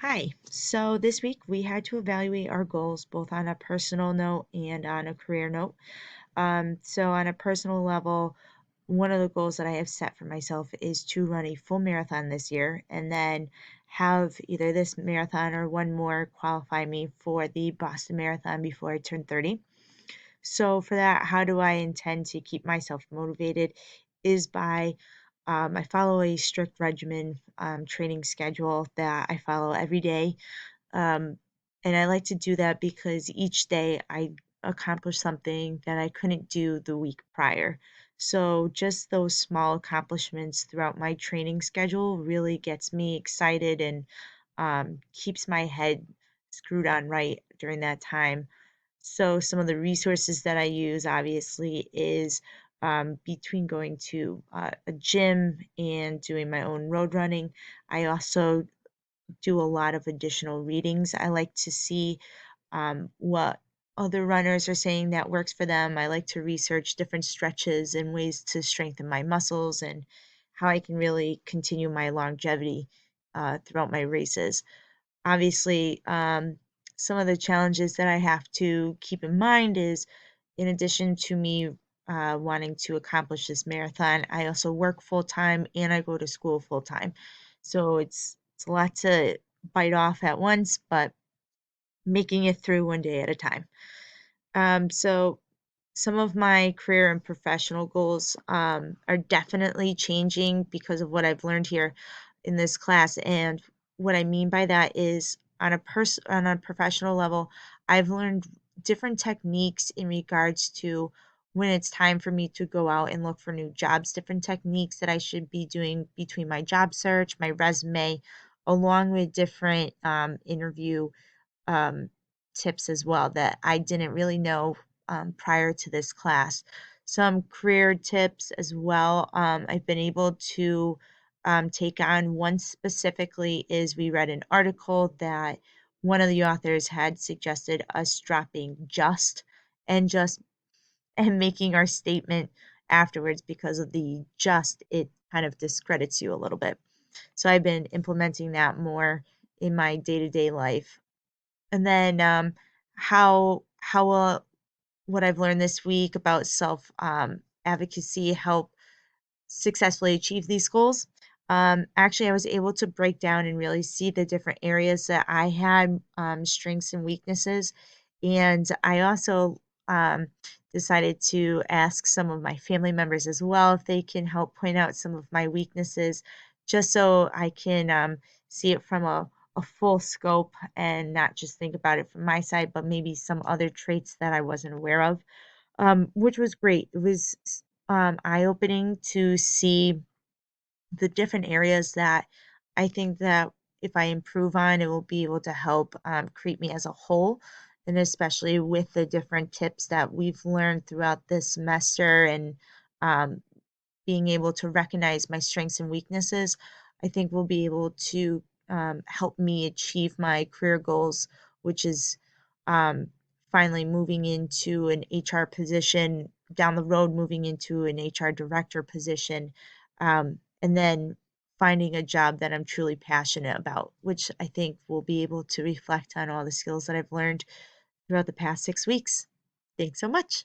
Hi. So this week we had to evaluate our goals both on a personal note and on a career note. So on a personal level, one of the goals that I have set for myself is to run a full marathon this year and then have either this marathon or one more qualify me for the Boston Marathon before I turn 30. So for that, how do I intend to keep myself motivated is by I follow a strict regimen training schedule that I follow every day. um, and I like to do that because each day I accomplish something that I couldn't do the week prior. So just those small accomplishments throughout my training schedule really gets me excited and keeps my head screwed on right during that time. So some of the resources that I use obviously is between going to a gym and doing my own road running. I also do a lot of additional readings. I like to see what other runners are saying that works for them. I like to research different stretches and ways to strengthen my muscles and how I can really continue my longevity throughout my races. Obviously, some of the challenges that I have to keep in mind is in addition to me wanting to accomplish this marathon, I also work full time and I go to school full time. So it's a lot to bite off at once, but making it through one day at a time. So some of my career and professional goals are definitely changing because of what I've learned here in this class. And what I mean by that is on a professional level, I've learned different techniques in regards to when it's time for me to go out and look for new jobs, different techniques that I should be doing between my job search, my resume, along with different interview um, tips as well that I didn't really know prior to this class. Some career tips as well. I've been able to take on one specifically is we read an article that one of the authors had suggested us dropping just and making our statement afterwards because of the just it kind of discredits you a little bit. So I've been implementing that more in my day-to-day life. And then, how will what I've learned this week about self advocacy help successfully achieve these goals? Actually, I was able to break down and really see the different areas that I had strengths and weaknesses, and I also decided to ask some of my family members as well if they can help point out some of my weaknesses, just so I can see it from a full scope and not just think about it from my side, but maybe some other traits that I wasn't aware of, which was great. It was eye-opening to see the different areas that I think that if I improve on, it will be able to help create me as a whole. And especially with the different tips that we've learned throughout this semester and um, being able to recognize my strengths and weaknesses, I think will be able to help me achieve my career goals, which is um, finally moving into an HR position down the road, moving into an HR director position, and then finding a job that I'm truly passionate about, which I think will be able to reflect on all the skills that I've learned throughout the past 6 weeks. Thanks so much.